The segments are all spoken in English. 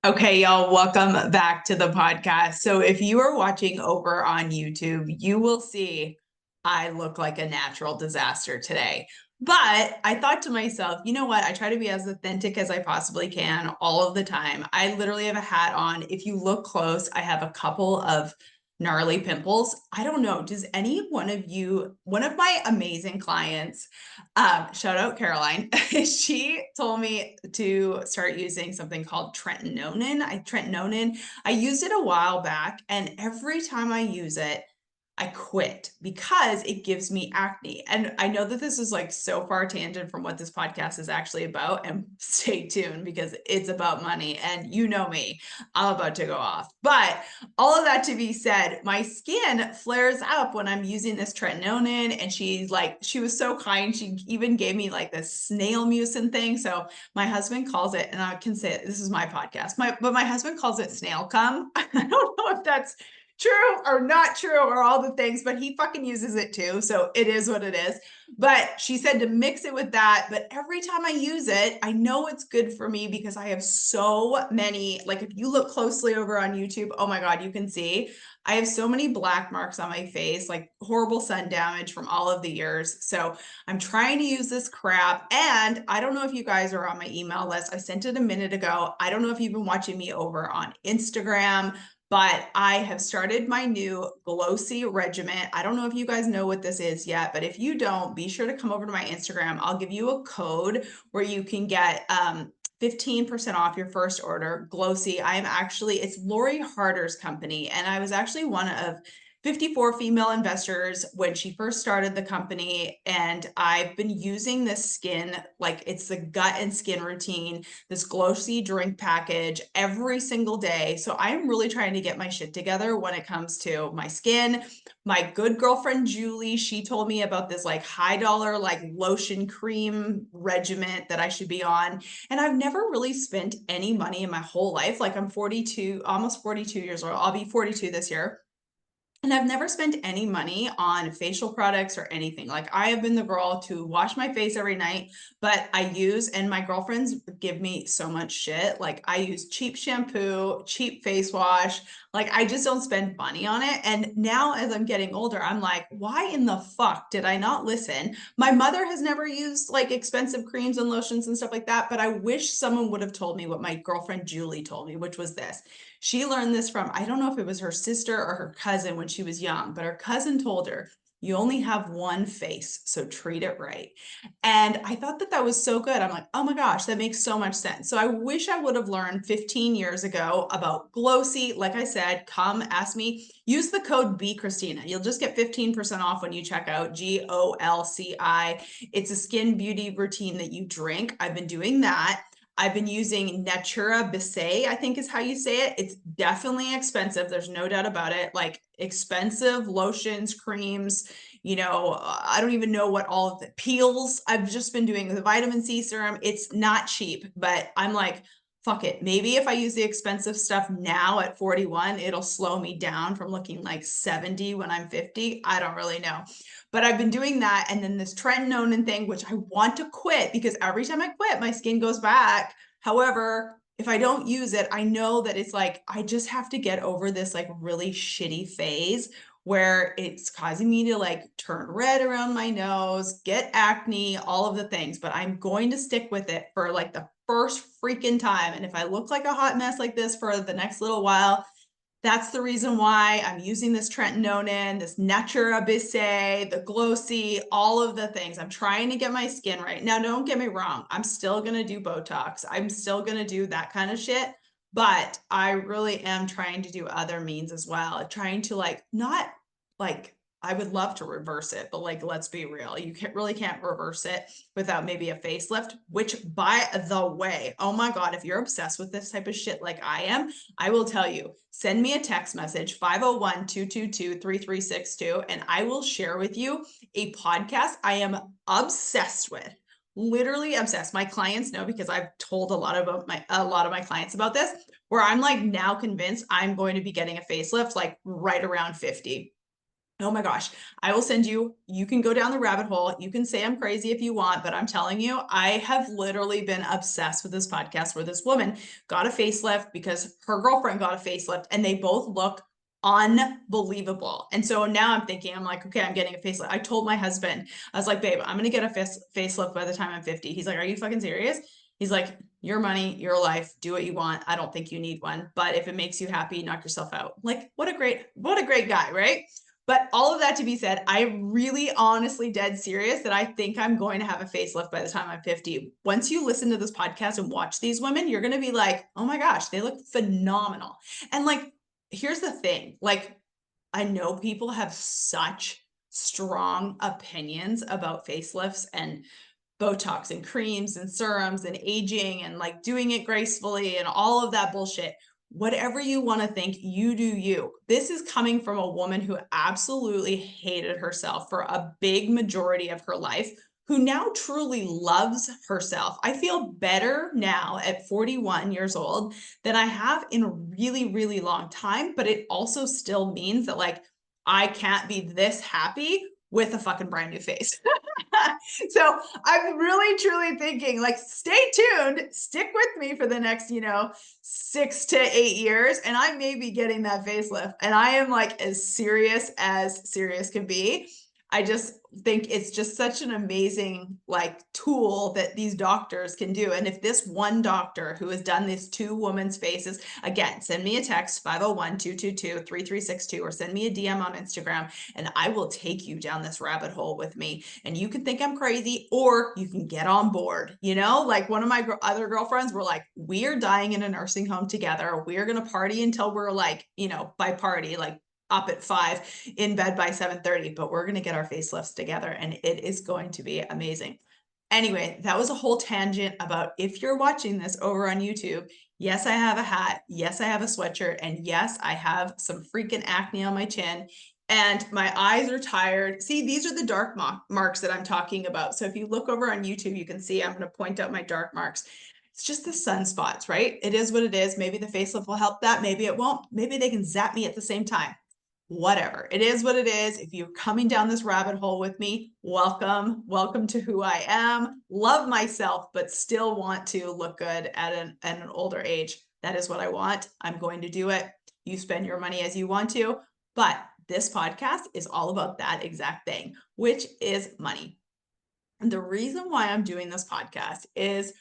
Okay, y'all, welcome back to the podcast. So, if you are watching over on YouTube, you will see I look like a natural disaster today. But I thought to myself, you know what? I try to be as authentic as I possibly can all of the time. I literally have a hat on. If you look close, I have a couple of gnarly pimples. I don't know. Does any one of you, one of my amazing clients, shout out Caroline. She told me to start using something called Tretinoin. I used it a while back, and every time I use it, I quit because it gives me acne. And I know that this is like so far tangent from what this podcast is actually about. And stay tuned because it's about money. And you know me, I'm about to go off. But all of that to be said, my skin flares up when I'm using this tretinoin. And she was so kind. She even gave me like this snail mucin thing. So my husband calls it, and I can say it, this is my podcast, but my husband calls it snail cum. I don't know if that's true or not true or all the things, but he fucking uses it too. So it is what it is. But she said to mix it with that. But every time I use it, I know it's good for me because I have so many, like if you look closely over on YouTube, oh my God, you can see I have so many black marks on my face, like horrible sun damage from all of the years. So I'm trying to use this crap. And I don't know if you guys are on my email list. I sent it a minute ago. I don't know if you've been watching me over on Instagram, but I have started my new Glossy regimen. I don't know if you guys know what this is yet, but if you don't, be sure to come over to my Instagram. I'll give you a code where you can get 15% off your first order. Glossy. It's Lori Harder's company, and I was actually one of 54 female investors when she first started the company. And I've been using this skin, like it's the gut and skin routine, this Glossy drink package every single day. So I'm really trying to get my shit together when it comes to my skin. My good girlfriend, Julie, she told me about this like high dollar, like lotion cream regimen that I should be on. And I've never really spent any money in my whole life. Like I'm 42, almost 42 years old. I'll be 42 this year. And I've never spent any money on facial products or anything. Like I have been the girl to wash my face every night, but and my girlfriends give me so much shit. Like I use cheap shampoo, cheap face wash. Like I just don't spend money on it. And now as I'm getting older, I'm like, why in the fuck did I not listen? My mother has never used like expensive creams and lotions and stuff like that, but I wish someone would have told me what my girlfriend Julie told me, which was this. She learned this from, I don't know if it was her sister or her cousin when she was young, but her cousin told her, you only have one face, so treat it right. And I thought that that was so good. I'm like, oh my gosh, that makes so much sense. So I wish I would have learned 15 years ago about Glossy. Like I said, come ask me. Use the code Christina. You'll just get 15% off when you check out GOLCI. It's a skin beauty routine that you drink. I've been doing that. I've been using Natura Bissay, I think is how you say it. It's definitely expensive. There's no doubt about it. Like expensive lotions, creams, I don't even know what all of the peels. I've just been doing the vitamin C serum. It's not cheap, but I'm like, fuck it. Maybe if I use the expensive stuff now at 41, it'll slow me down from looking like 70 when I'm 50. I don't really know. But I've been doing that. And then this tretinoin thing, which I want to quit because every time I quit, my skin goes back. However, if I don't use it, I know that it's like, I just have to get over this like really shitty phase where it's causing me to like turn red around my nose, get acne, all of the things. But I'm going to stick with it for like the first freaking time. And if I look like a hot mess like this for the next little while, that's the reason why I'm using this tretinoin, this Natura Bissay, the Glossy, all of the things. I'm trying to get my skin right. Now, don't get me wrong. I'm still going to do Botox. I'm still going to do that kind of shit. But I really am trying to do other means as well. Trying to like, not like, I would love to reverse it, but like, let's be real. You really can't reverse it without maybe a facelift, which by the way, oh my God, if you're obsessed with this type of shit like I am, I will tell you, send me a text message, 501-222-3362, and I will share with you a podcast I am obsessed with. Literally obsessed. My clients know because I've told a lot of my clients about this, where I'm like now convinced I'm going to be getting a facelift like right around 50. Oh my gosh, I will send you, you can go down the rabbit hole. You can say I'm crazy if you want, but I'm telling you, I have literally been obsessed with this podcast where this woman got a facelift because her girlfriend got a facelift and they both look unbelievable. And so now I'm thinking, I'm like, okay, I'm getting a facelift. I told my husband, I was like, babe, I'm going to get a facelift by the time I'm 50. He's like, are you fucking serious? He's like, your money, your life, do what you want. I don't think you need one, but if it makes you happy, knock yourself out. Like, what a great guy, right? But all of that to be said, I'm really honestly dead serious that I think I'm going to have a facelift by the time I'm 50. Once you listen to this podcast and watch these women, you're going to be like, oh my gosh, they look phenomenal. And like, here's the thing, like, I know people have such strong opinions about facelifts and Botox and creams and serums and aging and like doing it gracefully and all of that bullshit. Whatever you want to think, you do you. This is coming from a woman who absolutely hated herself for a big majority of her life, who now truly loves herself. I feel better now at 41 years old than I have in a really, really long time, but it also still means that like I can't be this happy with a fucking brand new face. So I'm really truly thinking like, stay tuned, stick with me for the next, 6 to 8 years. And I may be getting that facelift and I am like as serious can be. I just think it's just such an amazing like tool that these doctors can do. And if this one doctor who has done these two women's faces, again, send me a text 501-222-3362 or send me a DM on Instagram and I will take you down this rabbit hole with me. And you can think I'm crazy or you can get on board, like one of my other girlfriends were like, we are dying in a nursing home together. We're going to party until we're like, by party, like up at 5 in bed by 7:30, but we're going to get our facelifts together and it is going to be amazing. Anyway, that was a whole tangent about if you're watching this over on YouTube. Yes, I have a hat. Yes, I have a sweatshirt. And yes, I have some freaking acne on my chin and my eyes are tired. See, these are the dark marks that I'm talking about. So if you look over on YouTube, you can see I'm going to point out my dark marks. It's just the sunspots, right? It is what it is. Maybe the facelift will help that. Maybe it won't. Maybe they can zap me at the same time. Whatever. It is what it is. If you're coming down this rabbit hole with me, welcome. Welcome to who I am. Love myself, but still want to look good at an older age. That is what I want. I'm going to do it. You spend your money as you want to, but this podcast is all about that exact thing, which is money. And the reason why I'm doing this podcast is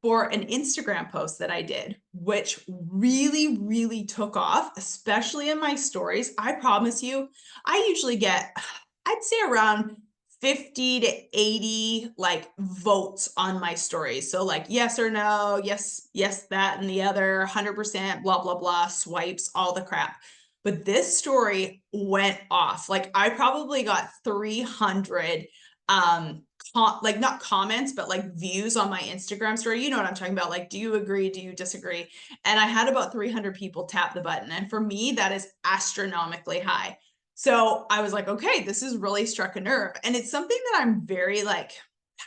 for an Instagram post that I did, which really, really took off, especially in my stories. I promise you, I usually get, I'd say around 50 to 80 like votes on my stories. So like yes or no, yes, that and the other, 100%, blah, blah, blah, swipes, all the crap. But this story went off. Like I probably got 300 like not comments, but like views on my Instagram story. You know what I'm talking about? Like, do you agree? Do you disagree? And I had about 300 people tap the button. And for me, that is astronomically high. So I was like, okay, this has really struck a nerve. And it's something that I'm very like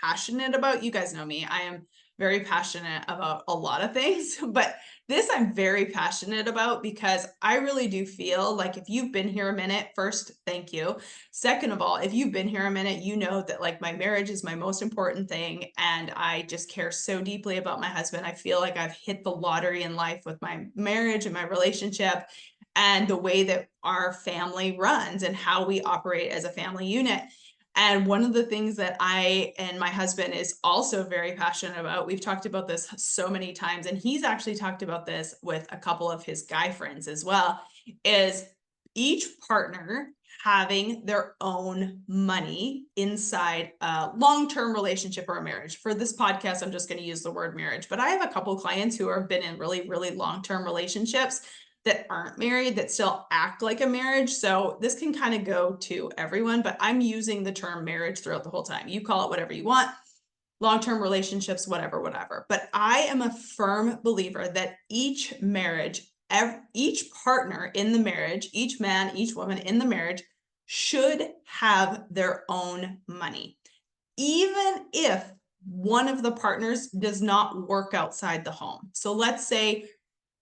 passionate about. You guys know me. I am very passionate about a lot of things, but this I'm very passionate about because I really do feel like if you've been here a minute, first, thank you. Second of all, if you've been here a minute, you know that like my marriage is my most important thing. And I just care so deeply about my husband. I feel like I've hit the lottery in life with my marriage and my relationship and the way that our family runs and how we operate as a family unit. And one of the things that I and my husband is also very passionate about, we've talked about this so many times, and he's actually talked about this with a couple of his guy friends as well, is each partner having their own money inside a long-term relationship or a marriage. For this podcast, I'm just going to use the word marriage, but I have a couple clients who have been in really, really long-term relationships that aren't married that still act like a marriage. So this can kind of go to everyone, but I'm using the term marriage throughout the whole time. You call it whatever you want, long-term relationships, whatever. But I am a firm believer that each marriage, each partner in the marriage, each man, each woman in the marriage should have their own money. Even if one of the partners does not work outside the home. So let's say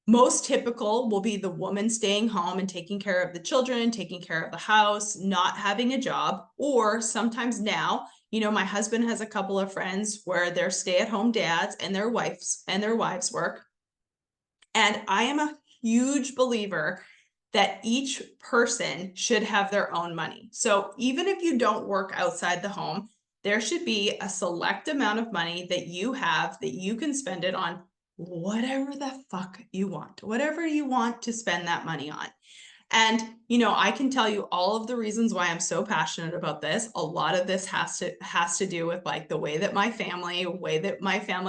most typical will be the woman staying home and taking care of the children, taking care of the house, not having a job, or sometimes now, my husband has a couple of friends where they're stay-at-home dads and their wives work. And I am a huge believer that each person should have their own money. So even if you don't work outside the home, there should be a select amount of money that you have that you can spend it on whatever the fuck you want, whatever you want to spend that money on. And, I can tell you all of the reasons why I'm so passionate about this. A lot of this has to do with like the way that my family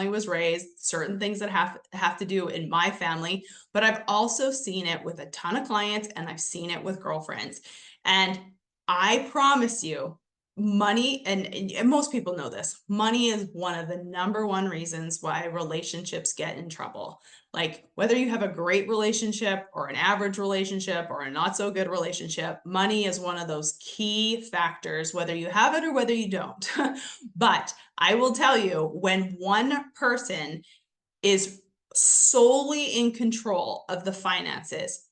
was raised, certain things that have to do in my family, but I've also seen it with a ton of clients and I've seen it with girlfriends. And I promise you, money, and most people know this, money is one of the number one reasons why relationships get in trouble. Like whether you have a great relationship or an average relationship or a not so good relationship, money is one of those key factors, whether you have it or whether you don't. But I will tell you, when one person is solely in control of the finances,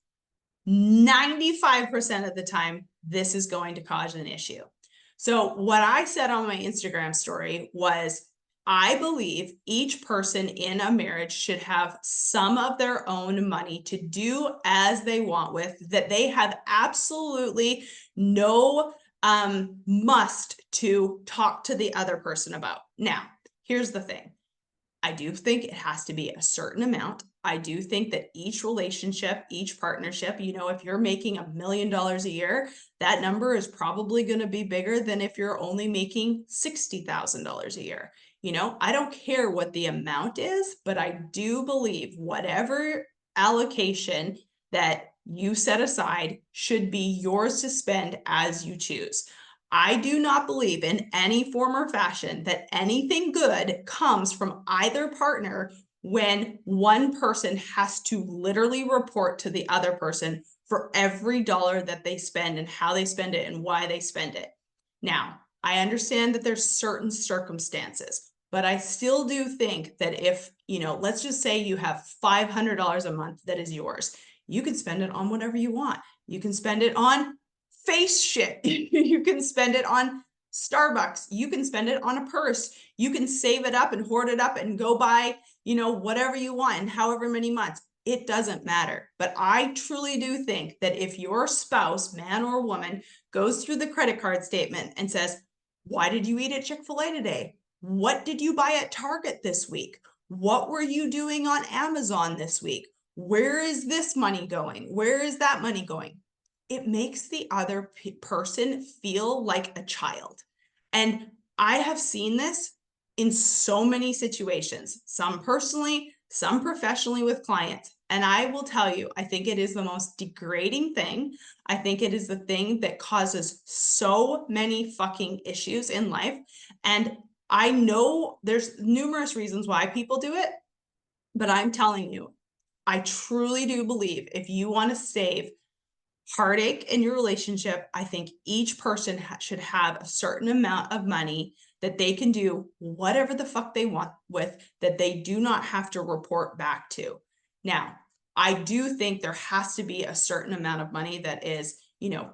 95% of the time, this is going to cause an issue. So what I said on my Instagram story was, I believe each person in a marriage should have some of their own money to do as they want with, that they have absolutely no must to talk to the other person about. Now, here's the thing. I do think it has to be a certain amount. I do think that each relationship, each partnership, if you're making $1 million a year, that number is probably going to be bigger than if you're only making $60,000 a year. I don't care what the amount is, but I do believe whatever allocation that you set aside should be yours to spend as you choose. I do not believe in any form or fashion that anything good comes from either partner when one person has to literally report to the other person for every dollar that they spend and how they spend it and why they spend it. Now, I understand that there's certain circumstances, but I still do think that if, let's just say you have $500 a month that is yours, you can spend it on whatever you want. You can spend it on face shit. You can spend it on Starbucks. You can spend it on a purse. You can save it up and hoard it up and go buy, whatever you want in however many months. It doesn't matter. But I truly do think that if your spouse, man or woman, goes through the credit card statement and says, why did you eat at Chick-fil-A today? What did you buy at Target this week? What were you doing on Amazon this week? Where is this money going? Where is that money going? It makes the other person feel like a child. And I have seen this in so many situations, some personally, some professionally with clients. And I will tell you, I think it is the most degrading thing. I think it is the thing that causes so many fucking issues in life. And I know there's numerous reasons why people do it, but I'm telling you, I truly do believe if you want to save heartache in your relationship, I think each person should have a certain amount of money that they can do whatever the fuck they want with, that they do not have to report back to. Now, I do think there has to be a certain amount of money that is,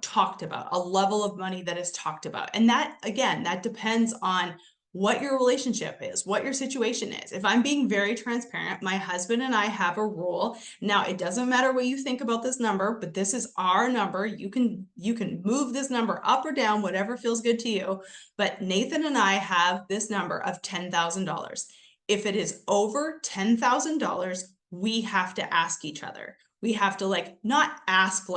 talked about, a level of money that is talked about. And that, again, that depends on what your relationship is, what your situation is. If I'm being very transparent, my husband and I have a rule. Now, it doesn't matter what you think about this number, but this is our number. You can move this number up or down, whatever feels good to you. But Nathan and I have this number of $10,000. If it is over $10,000, we have to ask each other. We have to not ask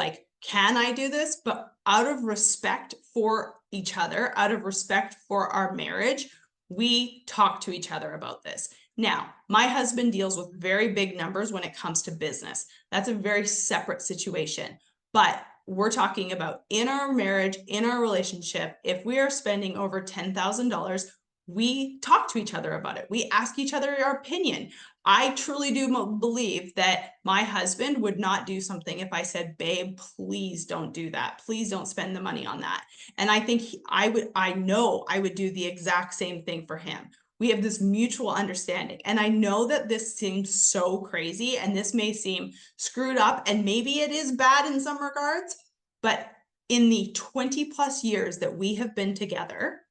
can I do this? But out of respect for each other, out of respect for our marriage, we talk to each other about this. Now, my husband deals with very big numbers when it comes to business. That's a very separate situation. But we're talking about in our marriage, in our relationship, if we are spending over $10,000, we talk to each other about it. We ask each other our opinion. I truly do believe that my husband would not do something if I said, babe, please don't do that. Please don't spend the money on that. And I think I know I would do the exact same thing for him. We have this mutual understanding. And I know that this seems so crazy and this may seem screwed up, and maybe it is bad in some regards, but in the 20 plus years that we have been together,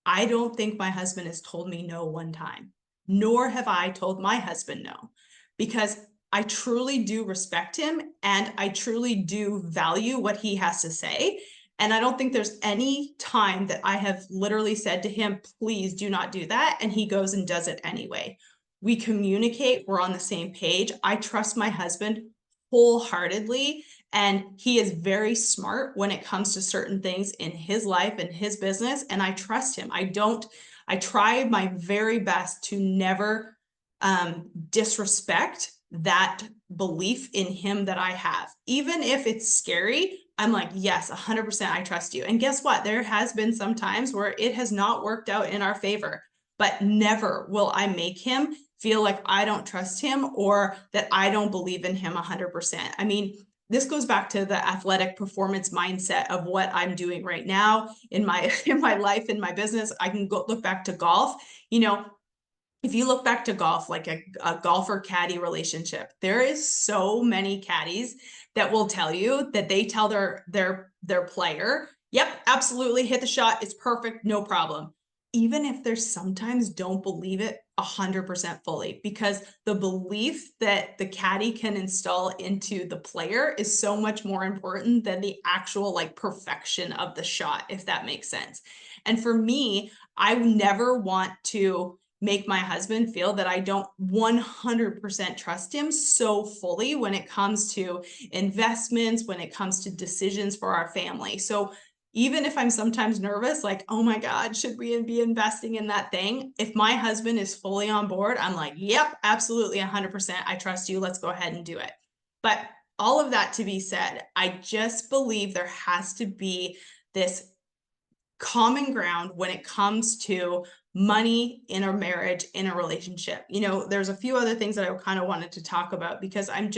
I don't think my husband has told me no one time, nor have I told my husband no, because I truly do respect him and I truly do value what he has to say. And I don't think there's any time that I have literally said to him, please do not do that. And he goes and does it anyway. We communicate, we're on the same page. I trust my husband wholeheartedly. And he is very smart when it comes to certain things in his life and his business. And I trust him. I try my very best to never disrespect that belief in him that I have. Even if it's scary, I'm like, yes, 100%, I trust you. And guess what? There has been some times where it has not worked out in our favor, but never will I make him feel like I don't trust him or that I don't believe in him 100%. I mean, this goes back to the athletic performance mindset of what I'm doing right now in my life, in my business. I can go look back to golf. You know, if you look back to golf, like a golfer caddy relationship, there is so many caddies that will tell you that they tell their player, yep, absolutely, hit the shot, it's perfect, no problem. Even if they sometimes don't believe it 100% fully, because the belief that the caddy can install into the player is so much more important than the actual like perfection of the shot, if that makes sense. And for me, I never want to make my husband feel that I don't 100% trust him so fully when it comes to investments, when it comes to decisions for our family. So even if I'm sometimes nervous, like, oh my God, should we be investing in that thing? If my husband is fully on board, I'm like, yep, absolutely 100%. I trust you. Let's go ahead and do it. But all of that to be said, I just believe there has to be this common ground when it comes to money in a marriage, in a relationship. You know, there's a few other things that I kind of wanted to talk about because I've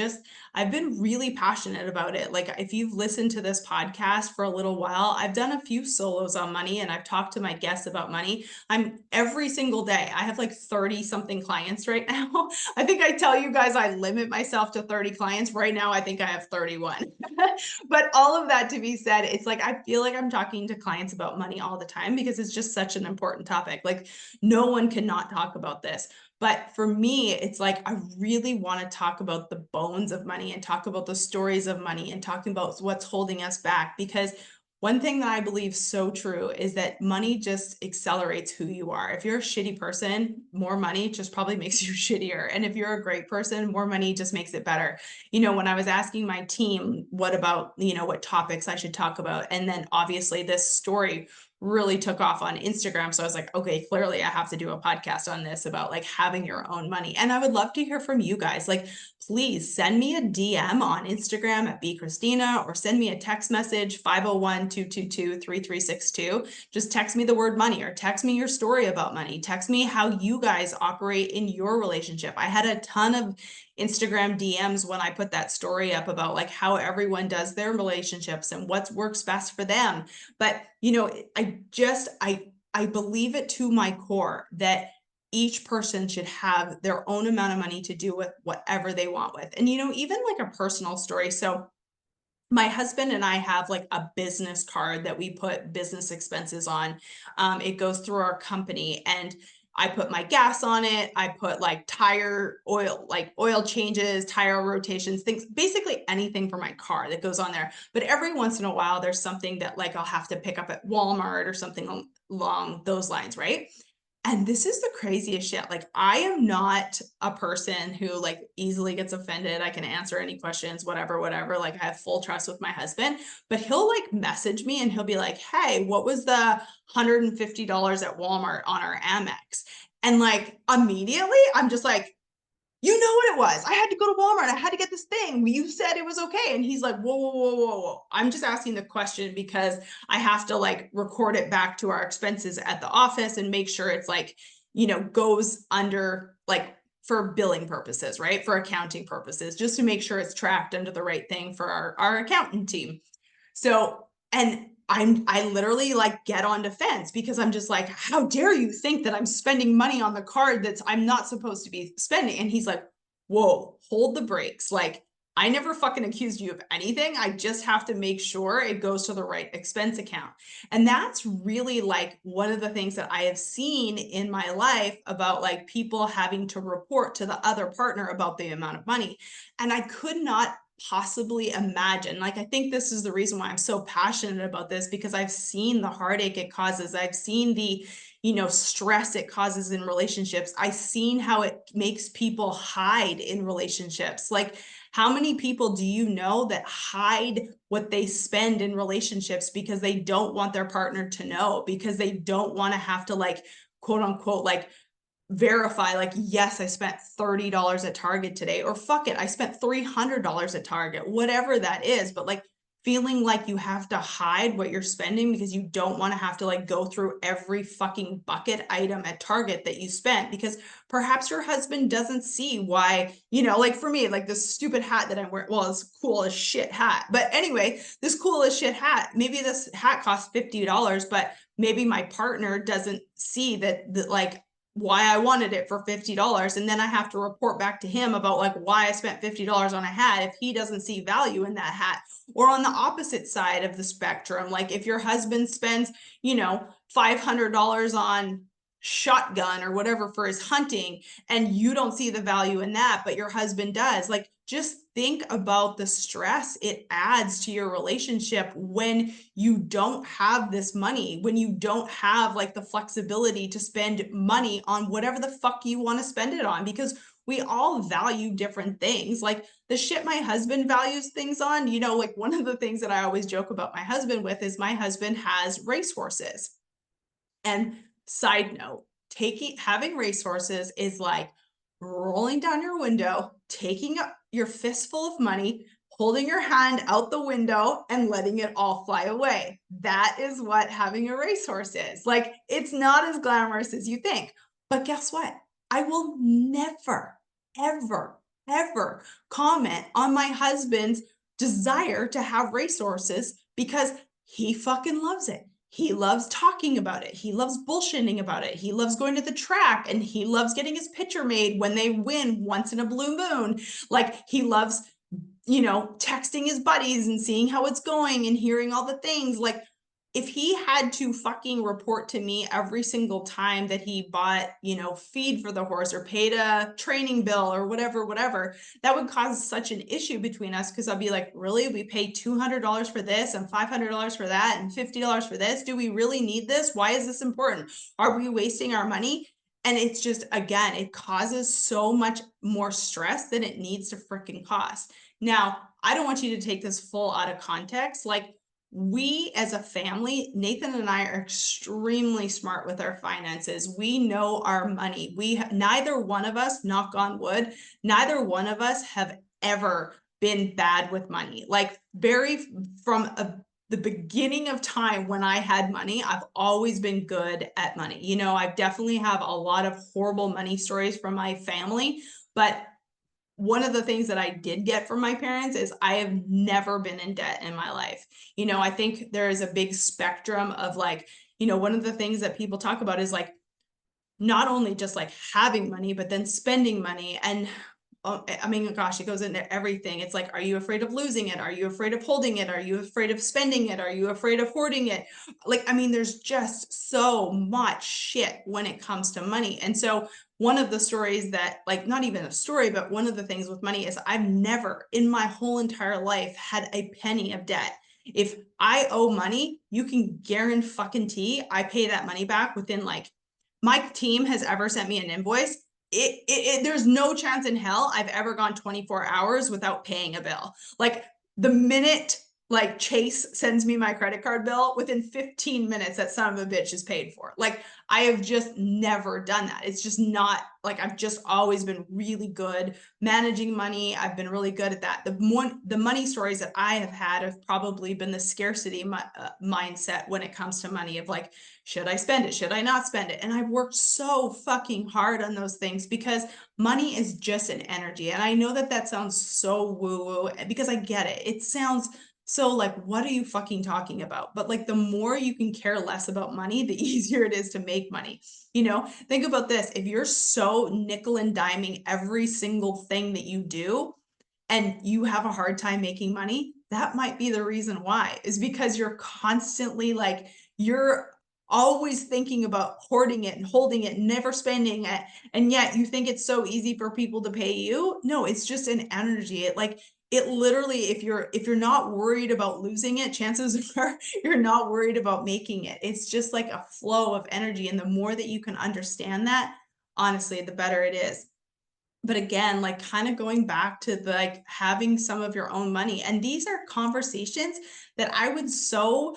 been really passionate about it. Like if you've listened to this podcast for a little while, I've done a few solos on money and I've talked to my guests about money. I'm every single day. I have like 30 something clients right now. I think I tell you guys I limit myself to 30 clients. Right now, I think I have 31. But all of that to be said, it's like I feel like I'm talking to clients about money all the time because it's just such an important topic. Like no one cannot talk about this. But for me, it's like I really want to talk about the bones of money and talk about the stories of money and talking about what's holding us back. Because one thing that I believe so true is that money just accelerates who you are. If you're a shitty person, more money just probably makes you shittier. And if you're a great person, more money just makes it better. You know, when I was asking my team, what about, you know, what topics I should talk about? And then obviously this story really took off on Instagram. So I was like, okay, clearly I have to do a podcast on this about like having your own money. And I would love to hear from you guys. Like, please send me a DM on Instagram at @bchristina or send me a text message 501-222-3362. Just text me the word money or text me your story about money. Text me how you guys operate in your relationship. I had a ton of Instagram DMs when I put that story up about like how everyone does their relationships and what works best for them. But, you know, I believe it to my core that each person should have their own amount of money to do with whatever they want with. And, you know, even like a personal story. So my husband and I have like a business card that we put business expenses on. It goes through our company and I put my gas on it. I put like tire oil, like oil changes, tire rotations, things, basically anything for my car that goes on there. But every once in a while, there's something that like I'll have to pick up at Walmart or something along those lines, right? And this is the craziest shit. Like, I am not a person who like easily gets offended. I can answer any questions, whatever, whatever. Like, I have full trust with my husband, but he'll like message me and he'll be like, hey, what was the $150 at Walmart on our Amex? And like, immediately I'm just like, you know what it was. I had to go to Walmart. I had to get this thing. You said it was okay. And he's like, whoa, whoa, whoa, whoa, whoa. I'm just asking the question because I have to like record it back to our expenses at the office and make sure it's like, you know, goes under like for billing purposes, right? For accounting purposes, just to make sure it's tracked under the right thing for our accountant team. So, and I literally like get on defense because I'm just like, how dare you think that I'm spending money on the card that's I'm not supposed to be spending? And he's like, whoa, hold the brakes. Like, I never fucking accused you of anything. I just have to make sure it goes to the right expense account. And that's really like one of the things that I have seen in my life about like people having to report to the other partner about the amount of money. And I could not possibly imagine. Like, I think this is the reason why I'm so passionate about this, because I've seen the heartache it causes. I've seen the, stress it causes in relationships. I've seen how it makes people hide in relationships. Like, how many people do you know that hide what they spend in relationships because they don't want their partner to know, because they don't want to have to like, quote unquote, like verify like, yes, I spent $30 at Target today, or fuck it, I spent $300 at Target, whatever that is. But like feeling like you have to hide what you're spending because you don't want to have to like go through every fucking bucket item at Target that you spent, because perhaps your husband doesn't see why, like for me, like this stupid hat that I'm wearing, well, it's cool as shit hat, but anyway, this cool as shit hat, maybe this hat costs $50, but maybe my partner doesn't see that like why I wanted it for $50. And then I have to report back to him about like why I spent $50 on a hat if he doesn't see value in that hat. Or on the opposite side of the spectrum, like if your husband spends, $500 on shotgun or whatever for his hunting, and you don't see the value in that, but your husband does, like just think about the stress it adds to your relationship when you don't have this money, when you don't have like the flexibility to spend money on whatever the fuck you want to spend it on, because we all value different things. Like the shit my husband values things on, like one of the things that I always joke about my husband with is my husband has racehorses. And side note, having racehorses is like rolling down your window, taking up your fistful of money, holding your hand out the window and letting it all fly away. That is what having a racehorse is. Like, it's not as glamorous as you think. But guess what? I will never, ever, ever comment on my husband's desire to have racehorses because he fucking loves it. He loves talking about it. He loves bullshitting about it. He loves going to the track, and he loves getting his picture made when they win once in a blue moon. Like he loves, texting his buddies and seeing how it's going and hearing all the things. Like if he had to fucking report to me every single time that he bought, feed for the horse or paid a training bill or whatever, that would cause such an issue between us. Cause I'll be like, really? We pay $200 for this and $500 for that and $50 for this. Do we really need this? Why is this important? Are we wasting our money? And it's just, again, it causes so much more stress than it needs to freaking cost. Now, I don't want you to take this full out of context. Like, we as a family, Nathan and I are extremely smart with our finances. We know our money. Neither one of us, knock on wood, neither one of us have ever been bad with money. Like from the beginning of time when I had money, I've always been good at money. I definitely have a lot of horrible money stories from my family, but one of the things that I did get from my parents is I have never been in debt in my life. I think there is a big spectrum of like, one of the things that people talk about is like, not only just like having money, but then spending money. And I mean, gosh, it goes into everything. It's like, are you afraid of losing it? Are you afraid of holding it? Are you afraid of spending it? Are you afraid of hoarding it? Like, I mean, there's just so much shit when it comes to money. And so one of the stories that, like, not even a story, but one of the things with money is I've never in my whole entire life had a penny of debt. If I owe money, you can guarantee I pay that money back within like, my team has ever sent me an invoice. There's no chance in hell I've ever gone 24 hours without paying a bill. Like the minute like Chase sends me my credit card bill, within 15 minutes, that son of a bitch is paid for. Like I have just never done that. It's just not like, I've just always been really good managing money. I've been really good at that. The money stories that I have had have probably been the scarcity mindset when it comes to money of like, should I spend it? Should I not spend it? And I've worked so fucking hard on those things because money is just an energy. And I know that sounds so woo-woo because I get it. It sounds So like, what are you fucking talking about? But like, the more you can care less about money, the easier it is to make money. Think about this. If you're so nickel and diming every single thing that you do and you have a hard time making money, that might be the reason why, is because you're constantly like, you're always thinking about hoarding it and holding it, never spending it. And yet you think it's so easy for people to pay you. No, it's just an energy. It literally, if you're not worried about losing it, chances are you're not worried about making it. It's just like a flow of energy. And the more that you can understand that, honestly, the better it is. But again, like kind of going back to the, like having some of your own money. And these are conversations that I would so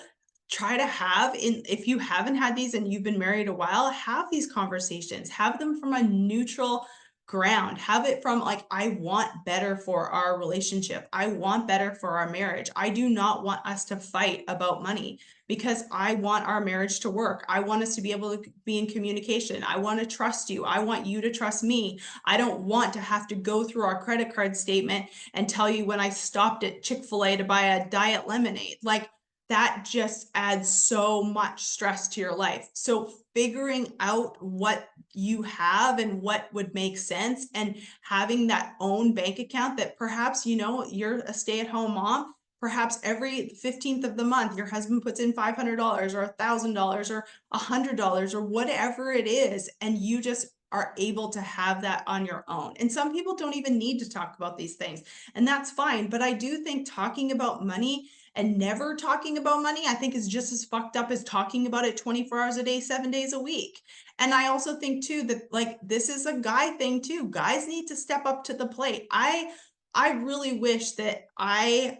try to have in, if you haven't had these and you've been married a while, have these conversations, have them from a neutral ground, have it from like, I want better for our relationship. I want better for our marriage. I do not want us to fight about money because I want our marriage to work. I want us to be able to be in communication. I want to trust you. I want you to trust me. I don't want to have to go through our credit card statement and tell you when I stopped at Chick-fil-A to buy a diet lemonade. Like that just adds so much stress to your life. So figuring out what you have and what would make sense and having that own bank account that perhaps, you're a stay-at-home mom, perhaps every 15th of the month, your husband puts in $500 or $1,000 or $100 or whatever it is, and you just are able to have that on your own. And some people don't even need to talk about these things, and that's fine. But I do think talking about money and never talking about money, I think is just as fucked up as talking about it 24 hours a day, 7 days a week. And I also think too that like this is a guy thing too. Guys need to step up to the plate. I really wish that I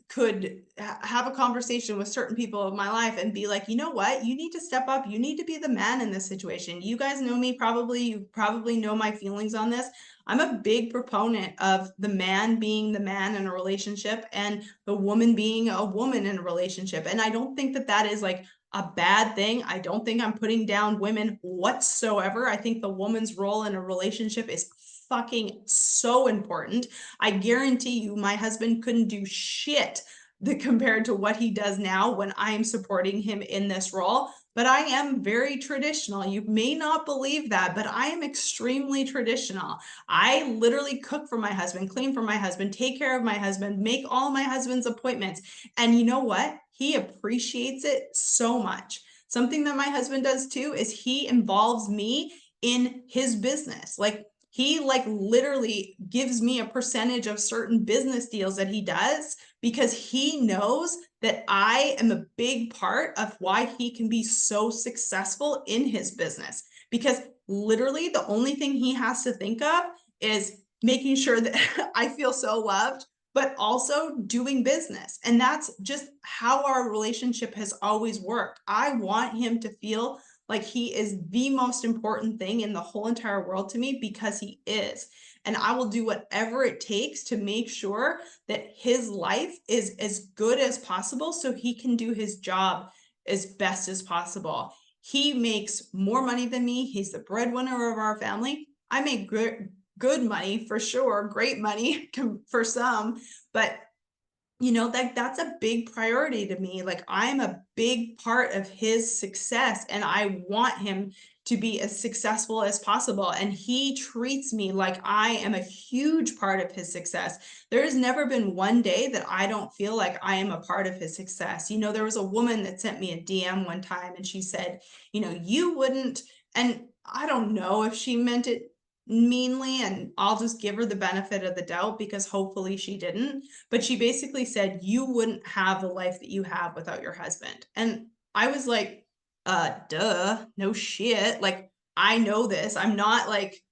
could have a conversation with certain people of my life and be like, you know what, you need to step up, you need to be the man in this situation. You guys know me, probably, you probably know my feelings on this. I'm a big proponent of the man being the man in a relationship and the woman being a woman in a relationship. And I don't think that that is like a bad thing. I don't think I'm putting down women whatsoever. I think the woman's role in a relationship is fucking so important. I guarantee you my husband couldn't do shit compared to what he does now when I'm supporting him in this role. But I am very traditional. You may not believe that, but I am extremely traditional. I literally cook for my husband, clean for my husband, take care of my husband, make all my husband's appointments. And you know what? He appreciates it so much. Something that my husband does too is he involves me in his business. Like he like literally gives me a percentage of certain business deals that he does because he knows that I am a big part of why he can be so successful in his business. Because literally the only thing he has to think of is making sure that I feel so loved, but also doing business. And that's just how our relationship has always worked. I want him to feel like he is the most important thing in the whole entire world to me because he is. And I will do whatever it takes to make sure that his life is as good as possible so he can do his job as best as possible. He makes more money than me. He's the breadwinner of our family. I make good money for sure, great money for some, but that's a big priority to me. Like I'm a big part of his success and I want him to be as successful as possible. And he treats me like I am a huge part of his success. There has never been one day that I don't feel like I am a part of his success. There was a woman that sent me a DM one time and she said, you wouldn't, and I don't know if she meant it meanly, and I'll just give her the benefit of the doubt because hopefully she didn't. But she basically said, you wouldn't have the life that you have without your husband. And I was like, duh, no shit. Like, I know this. I'm not like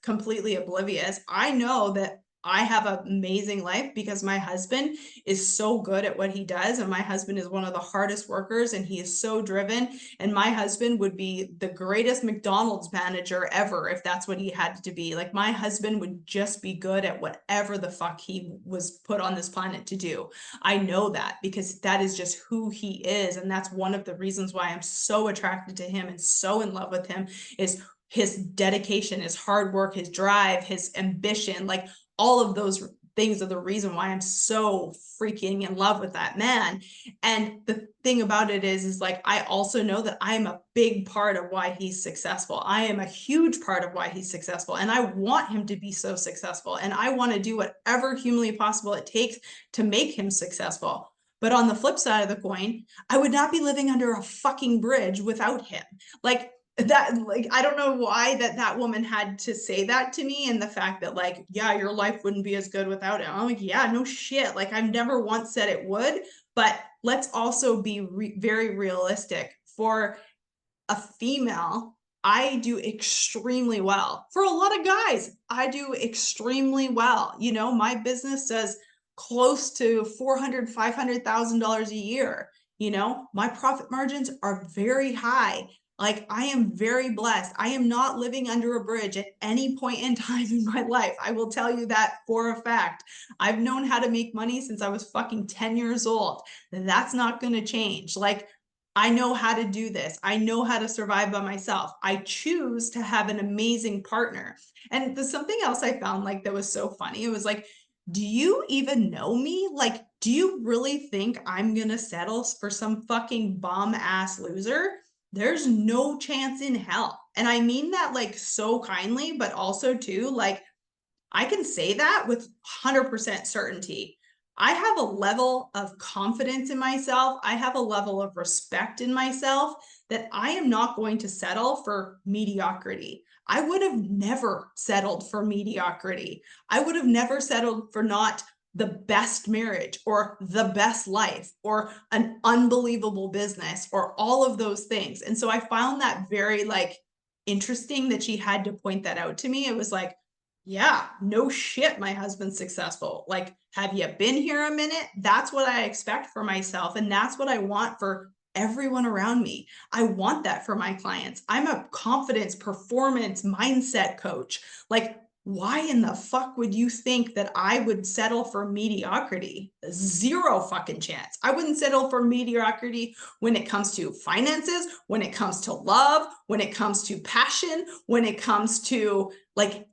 completely oblivious. I know that I have an amazing life because my husband is so good at what he does. And my husband is one of the hardest workers and he is so driven. And my husband would be the greatest McDonald's manager ever if that's what he had to be. Like my husband would just be good at whatever the fuck he was put on this planet to do. I know that because that is just who he is. And that's one of the reasons why I'm so attracted to him and so in love with him is his dedication, his hard work, his drive, his ambition, like all of those things are the reason why I'm so freaking in love with that man. And the thing about it is like, I also know that I am a big part of why he's successful. I am a huge part of why he's successful. And I want him to be so successful. And I want to do whatever humanly possible it takes to make him successful. But on the flip side of the coin, I would not be living under a fucking bridge without him. Like, that, like, I don't know why that woman had to say that to me, and the fact that, like, yeah, your life wouldn't be as good without it. I'm like, yeah, no shit. Like, I've never once said it would, but let's also be very realistic. For a female, I do extremely well. For a lot of guys, I do extremely well. You know, my business does close to $400,000, $500,000 a year. You know, my profit margins are very high. Like, I am very blessed. I am not living under a bridge at any point in time in my life. I will tell you that for a fact. I've known how to make money since I was fucking 10 years old. That's not going to change. Like, I know how to do this. I know how to survive by myself. I choose to have an amazing partner. And there's something else I found, like, that was so funny. It was like, do you even know me? Like, do you really think I'm gonna settle for some fucking bum ass loser? There's no chance in hell. And I mean that, like, so kindly, but also too, like, I can say that with 100% certainty. I have a level of confidence in myself. I have a level of respect in myself that I am not going to settle for mediocrity. I would have never settled for mediocrity. I would have never settled for not the best marriage or the best life or an unbelievable business or all of those things. And so I found that very, like, interesting that she had to point that out to me. It was like, yeah, no shit, my husband's successful. Like, have you been here a minute? That's what I expect for myself. And that's what I want for everyone around me. I want that for my clients. I'm a confidence, performance, mindset coach. Like, why in the fuck would you think that I would settle for mediocrity? Zero fucking chance. I wouldn't settle for mediocrity when it comes to finances, when it comes to love, when it comes to passion, when it comes to, like,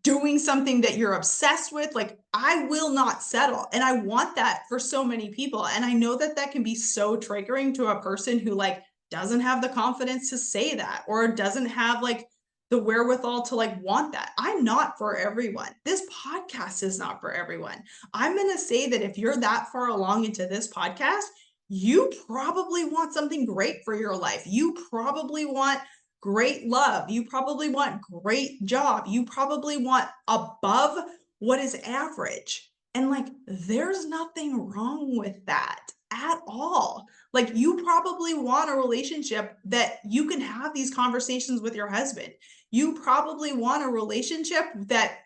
doing something that you're obsessed with. Like, I will not settle. And I want that for so many people. And I know that that can be so triggering to a person who, like, doesn't have the confidence to say that, or doesn't have, like, the wherewithal to, like, want that. I'm not for everyone. This podcast is not for everyone. I'm going to say that if you're that far along into this podcast, you probably want something great for your life. You probably want great love. You probably want great job. You probably want above what is average. And, like, there's nothing wrong with that at all. Like, you probably want a relationship that you can have these conversations with your husband. You probably want a relationship that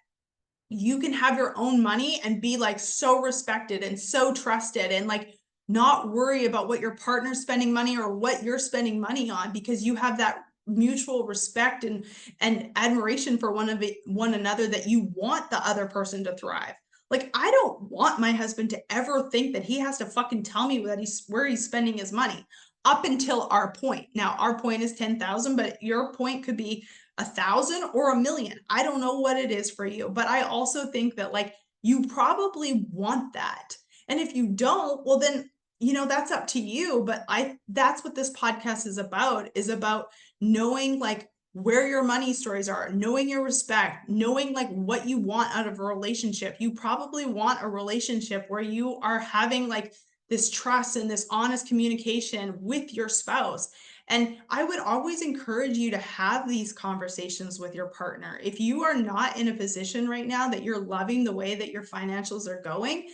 you can have your own money and be, like, so respected and so trusted, and, like, not worry about what your partner's spending money or what you're spending money on, because you have that mutual respect and admiration for one another, that you want the other person to thrive. Like, I don't want my husband to ever think that he has to fucking tell me that where he's spending his money, up until our point. Now, our point is 10,000, but your point could be 1,000 or 1,000,000. I don't know what it is for you, but I also think that, like, you probably want that. And if you don't, well, then, you know, that's up to you. But that's what this podcast is about knowing, like, where your money stories are, knowing your respect, knowing, like, what you want out of a relationship. You probably want a relationship where you are having, like, this trust and this honest communication with your spouse. And I would always encourage you to have these conversations with your partner. If you are not in a position right now that you're loving the way that your financials are going,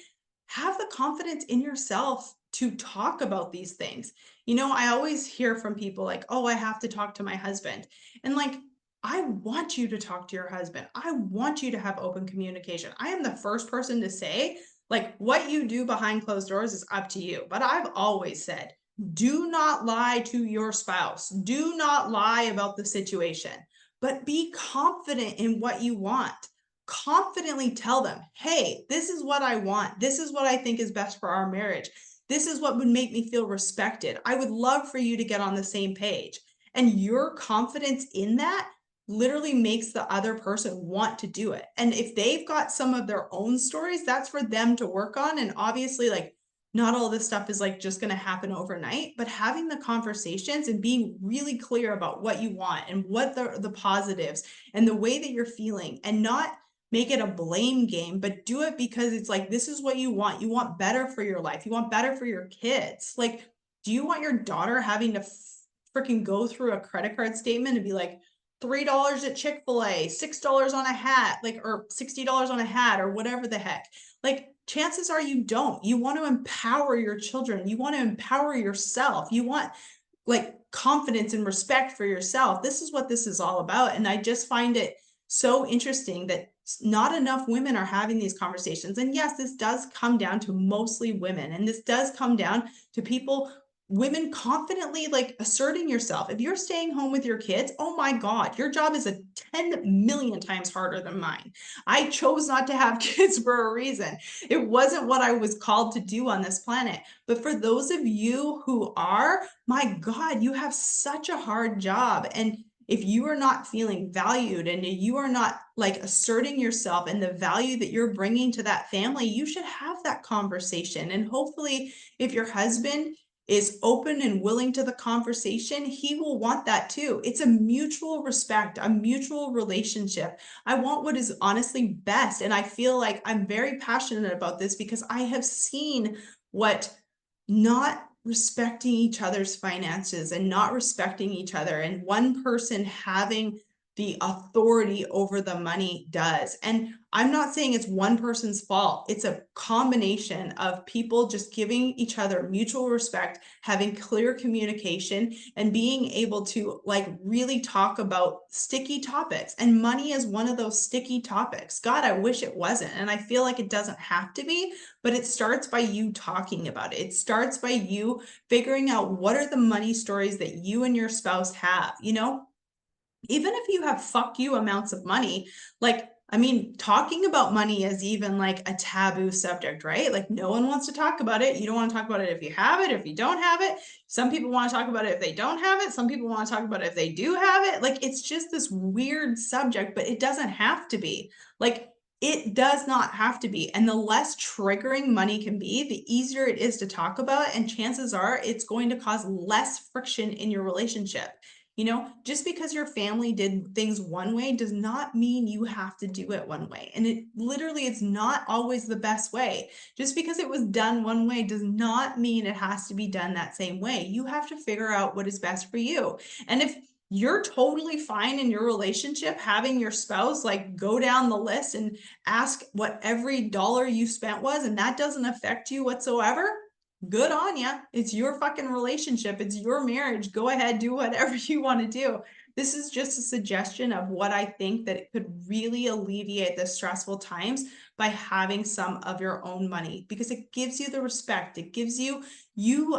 have the confidence in yourself to talk about these things. You know, I always hear from people like, oh, I have to talk to my husband. And, like, I want you to talk to your husband. I want you to have open communication. I am the first person to say, like, what you do behind closed doors is up to you. But I've always said, do not lie to your spouse. Do not lie about the situation, but be confident in what you want. Confidently tell them, hey, this is what I want. This is what I think is best for our marriage. This is what would make me feel respected. I would love for you to get on the same page. And your confidence in that literally makes the other person want to do it. And if they've got some of their own stories, that's for them to work on. And obviously, like, not all this stuff is like just going to happen overnight, but having the conversations and being really clear about what you want and what the positives and the way that you're feeling, and not make it a blame game, but do it because it's like, this is what you want. You want better for your life. You want better for your kids. Like, do you want your daughter having to freaking go through a credit card statement and be like, $3 at Chick-fil-A, $6 on a hat, like, or $60 on a hat, or whatever the heck? Like, chances are you don't. You want to empower your children. You want to empower yourself. You want like confidence and respect for yourself. This is what this is all about. And I just find it so interesting that not enough women are having these conversations. And yes, this does come down to mostly women. And this does come down to people, women confidently like asserting yourself. If you're staying home with your kids, oh my God, your job is a 10 million times harder than mine. I chose not to have kids for a reason. It wasn't what I was called to do on this planet. But for those of you who are, my God, you have such a hard job. And if you are not feeling valued and you are not like asserting yourself and the value that you're bringing to that family, you should have that conversation. And hopefully, if your husband is open and willing to the conversation, he will want that too. It's a mutual respect, a mutual relationship. I want what is honestly best. And I feel like I'm very passionate about this because I have seen what not respecting each other's finances and not respecting each other, and one person having the authority over the money does. And I'm not saying it's one person's fault. It's a combination of people just giving each other mutual respect, having clear communication, and being able to like really talk about sticky topics. And money is one of those sticky topics. God, I wish it wasn't. And I feel like it doesn't have to be, but it starts by you talking about it. It starts by you figuring out what are the money stories that you and your spouse have, you know? Even if you have fuck you amounts of money, like, I mean, talking about money is even like a taboo subject, right? Like, no one wants to talk about it. You don't want to talk about it if you have it, if you don't have it. Some people want to talk about it if they don't have it. Some people want to talk about it if they do have it. Like, it's just this weird subject, but it doesn't have to be. Like, it does not have to be. And the less triggering money can be, the easier it is to talk about. And chances are it's going to cause less friction in your relationship. You know, just because your family did things one way does not mean you have to do it one way. And it literally is not always the best way. Just because it was done one way does not mean it has to be done that same way. You have to figure out what is best for you. And if you're totally fine in your relationship having your spouse like go down the list and ask what every dollar you spent was, and that doesn't affect you whatsoever, good on ya. It's your fucking relationship. It's your marriage. Go ahead, do whatever you want to do. This is just a suggestion of what I think that it could really alleviate the stressful times by having some of your own money, because it gives you the respect. It gives you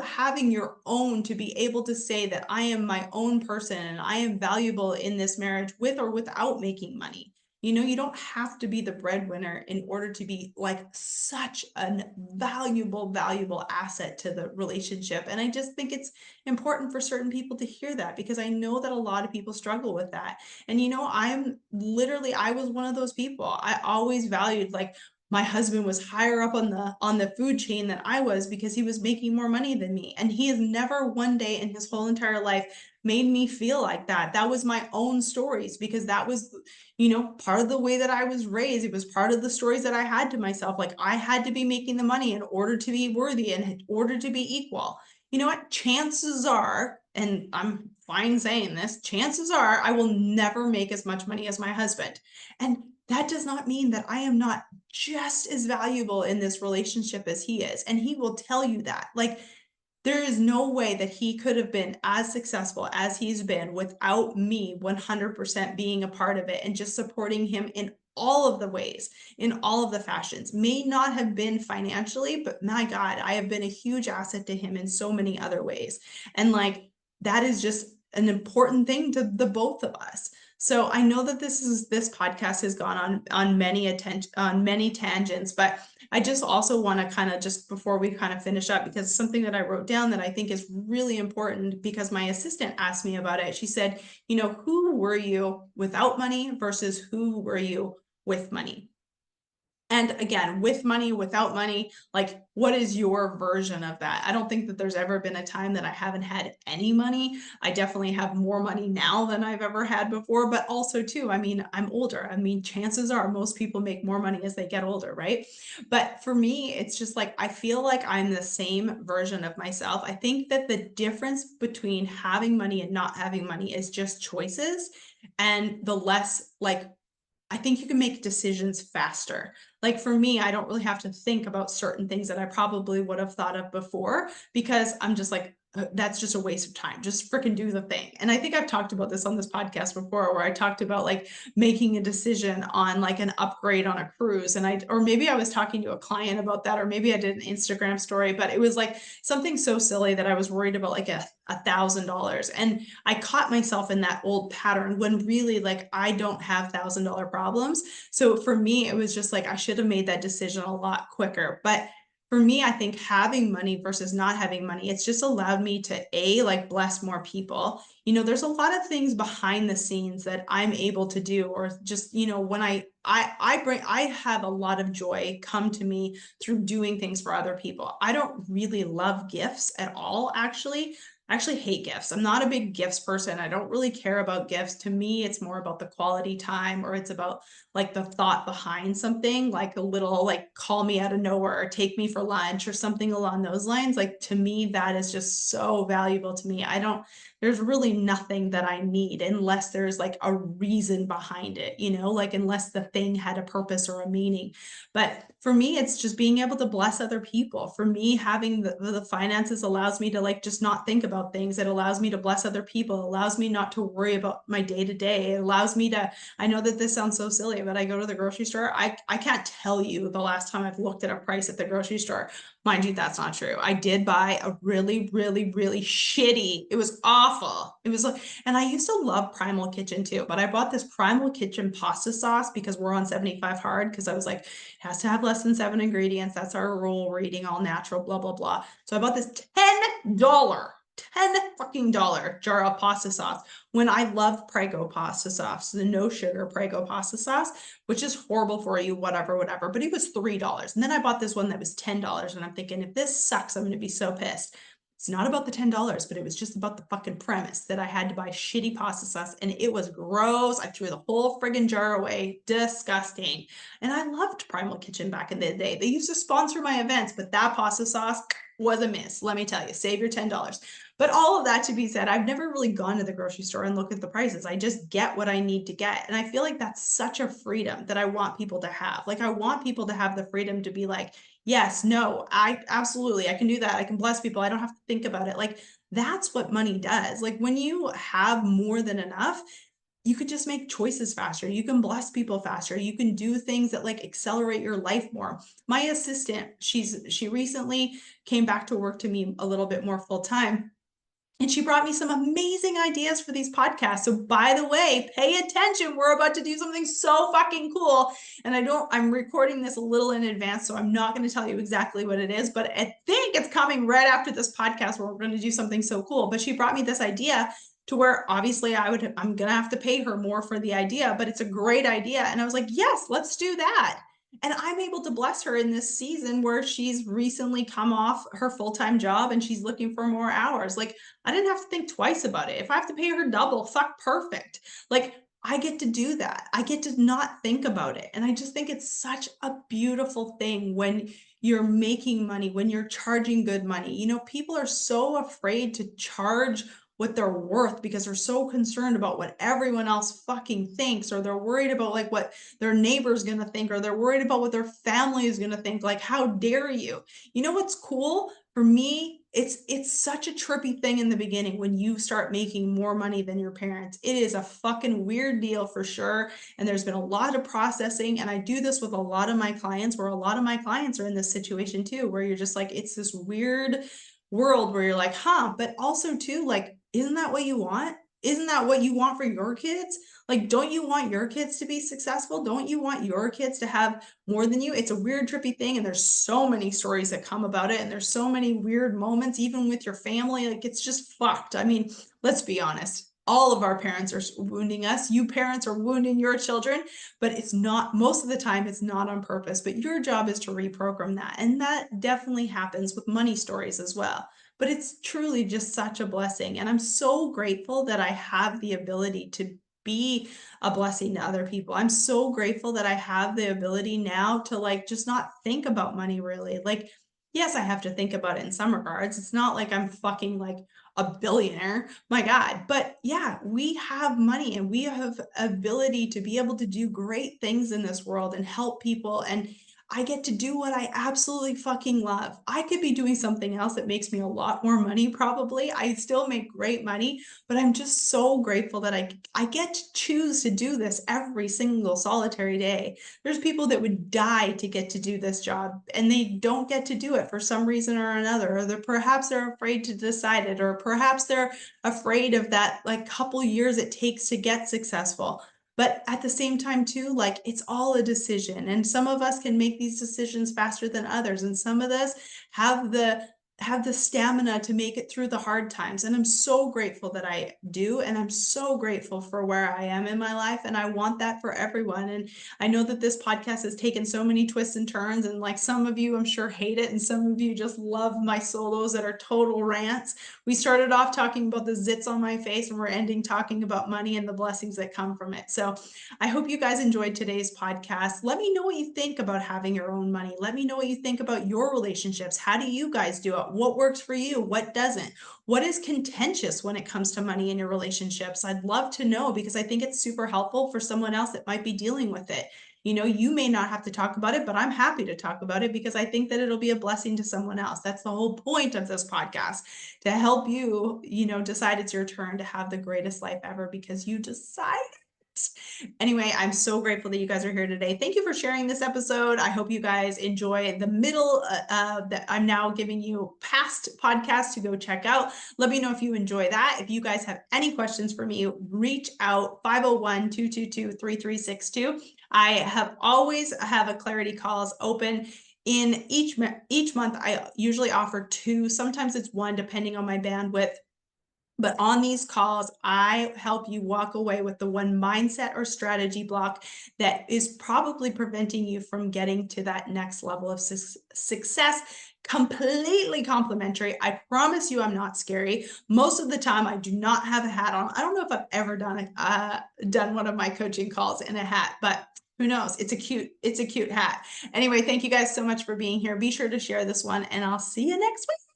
having your own to be able to say that I am my own person and I am valuable in this marriage with or without making money. You know, you don't have to be the breadwinner in order to be like such a valuable asset to the relationship. And I just think it's important for certain people to hear that, because I know that a lot of people struggle with that. And you know, I was one of those people. I always valued like my husband was higher up on the food chain than I was because he was making more money than me. And he has never one day in his whole entire life made me feel like that. That was my own stories, because that was, you know, part of the way that I was raised. It was part of the stories that I had to myself. Like, I had to be making the money in order to be worthy and in order to be equal. You know what? Chances are, and I'm fine saying this, chances are I will never make as much money as my husband. And that does not mean that I am not just as valuable in this relationship as he is. And he will tell you that. Like, there is no way that he could have been as successful as he's been without me 100% being a part of it and just supporting him in all of the ways, in all of the fashions. May not have been financially, but my God, I have been a huge asset to him in so many other ways. And like, that is just an important thing to the both of us. So I know that this podcast has gone on many tangents, but I just also want to kind of, just before we kind of finish up, because something that I wrote down that I think is really important, because my assistant asked me about it. She said, who were you without money versus who were you with money? And again, with money, without money, like, what is your version of that? I don't think that there's ever been a time that I haven't had any money. I definitely have more money now than I've ever had before, but also too, I mean, I'm older. I mean, chances are most people make more money as they get older, right? But for me, it's just like, I feel like I'm the same version of myself. I think that the difference between having money and not having money is just choices. And the less, like, I think you can make decisions faster. Like for me, I don't really have to think about certain things that I probably would have thought of before, because I'm just like, that's just a waste of time. Just freaking do the thing. And I think I've talked about this on this podcast before, where I talked about like making a decision on like an upgrade on a cruise. Or maybe I was talking to a client about that, or maybe I did an Instagram story, but it was like something so silly that I was worried about like $1,000. And I caught myself in that old pattern when really, like, I don't have $1,000 problems. So for me, it was just like, I should have made that decision a lot quicker. But for me, I think having money versus not having money, it's just allowed me to like bless more people. There's a lot of things behind the scenes that I'm able to do, or just, when I have a lot of joy come to me through doing things for other people. I don't really love gifts at all, actually. I actually hate gifts. I'm not a big gifts person. I don't really care about gifts. To me, it's more about the quality time, or it's about like the thought behind something, like a little like call me out of nowhere or take me for lunch or something along those lines. Like to me, that is just so valuable to me. There's really nothing that I need unless there's like a reason behind it, like unless the thing had a purpose or a meaning. But for me, it's just being able to bless other people. For me, having the finances allows me to like just not think about things. It allows me to bless other people. It allows me not to worry about my day to day. It allows me to, I know that this sounds so silly, but I go to the grocery store. I can't tell you the last time I've looked at a price at the grocery store. Mind you, that's not true. I did buy a really, really, really shitty, it was awful. It was like, and I used to love Primal Kitchen too, but I bought this Primal Kitchen pasta sauce because we're on 75 hard, because I was like, it has to have less than 7 ingredients. That's our rule. We're eating all natural, blah, blah, blah. So I bought this $10 fucking jar of pasta sauce, when I love Prego pasta sauce, the no sugar Prego pasta sauce, which is horrible for you, whatever, but it was $3. And then I bought this one that was $10. And I'm thinking, if this sucks, I'm going to be so pissed. It's not about the $10, but it was just about the fucking premise that I had to buy shitty pasta sauce, and it was gross. I threw the whole friggin' jar away. Disgusting. And I loved Primal Kitchen back in the day. They used to sponsor my events, but that pasta sauce was a miss. Let me tell you, save your $10. But all of that to be said, I've never really gone to the grocery store and looked at the prices. I just get what I need to get. And I feel like that's such a freedom that I want people to have. Like, I want people to have the freedom to be like, yes, no, I absolutely, I can do that. I can bless people. I don't have to think about it. Like, that's what money does. Like, when you have more than enough, you could just make choices faster. You can bless people faster. You can do things that like accelerate your life more. My assistant, she recently came back to work to me a little bit more full time. And she brought me some amazing ideas for these podcasts. So by the way, pay attention. We're about to do something so fucking cool. And I'm recording this a little in advance, so I'm not going to tell you exactly what it is, but I think it's coming right after this podcast where we're going to do something so cool. But she brought me this idea to where obviously I'm going to have to pay her more for the idea, but it's a great idea. And I was like, yes, let's do that. And I'm able to bless her in this season where she's recently come off her full-time job and she's looking for more hours. Like, I didn't have to think twice about it. If I have to pay her double, fuck, perfect. Like, I get to do that. I get to not think about it. And I just think it's such a beautiful thing when you're making money, when you're charging good money. People are so afraid to charge what they're worth because they're so concerned about what everyone else fucking thinks, or they're worried about like what their neighbor's going to think, or they're worried about what their family is going to think. Like, how dare you? You know what's cool? For me, it's such a trippy thing in the beginning when you start making more money than your parents. It is a fucking weird deal for sure. And there's been a lot of processing. And I do this with a lot of my clients, where a lot of my clients are in this situation too, where you're just like, it's this weird world where you're like, huh, but also too, like, isn't that what you want? isn't that what you want for your kids? Like, don't you want your kids to be successful? Don't you want your kids to have more than you? It's a weird, trippy thing. And there's so many stories that come about it. And there's so many weird moments, even with your family. Like, it's just fucked. I mean, let's be honest. All of our parents are wounding us. You parents are wounding your children, but it's not, most of the time, it's not on purpose. But your job is to reprogram that. And that definitely happens with money stories as well. But it's truly just such a blessing. And I'm so grateful that I have the ability to be a blessing to other people. I'm so grateful that I have the ability now to like just not think about money really. Like, yes, I have to think about it in some regards. It's not like I'm fucking like a billionaire, my God. But yeah, we have money and we have ability to be able to do great things in this world and help people. And I get to do what I absolutely fucking love. I could be doing something else that makes me a lot more money, probably. I still make great money, but I'm just so grateful that I get to choose to do this every single solitary day. There's people that would die to get to do this job, and they don't get to do it for some reason or another, or perhaps they're afraid to decide it, or perhaps they're afraid of that like couple years it takes to get successful. But at the same time too, like it's all a decision. And some of us can make these decisions faster than others. And some of us have the stamina to make it through the hard times. And I'm so grateful that I do. And I'm so grateful for where I am in my life. And I want that for everyone. And I know that this podcast has taken so many twists and turns. And like some of you, I'm sure, hate it. And some of you just love my solos that are total rants. We started off talking about the zits on my face, and we're ending talking about money and the blessings that come from it. So I hope you guys enjoyed today's podcast. Let me know what you think about having your own money. Let me know what you think about your relationships. How do you guys do it? What works for you? What doesn't? What is contentious when it comes to money in your relationships? I'd love to know, because I think it's super helpful for someone else that might be dealing with it. You know, you may not have to talk about it, but I'm happy to talk about it because I think that it'll be a blessing to someone else. That's the whole point of this podcast, to help you, decide it's your turn to have the greatest life ever because you decide. Anyway, I'm so grateful that you guys are here today. Thank you for sharing this episode. I hope you guys enjoy the middle that I'm now giving you past podcasts to go check out. Let me know if you enjoy that. If you guys have any questions for me, reach out 501-222-3362. I have always have a clarity calls open. In each month, I usually offer 2. Sometimes it's 1, depending on my bandwidth. But on these calls, I help you walk away with the one mindset or strategy block that is probably preventing you from getting to that next level of success. Completely complimentary. I promise you I'm not scary. Most of the time I do not have a hat on. I don't know if I've ever done one of my coaching calls in a hat, but who knows? It's a cute hat. Anyway, thank you guys so much for being here. Be sure to share this one, and I'll see you next week.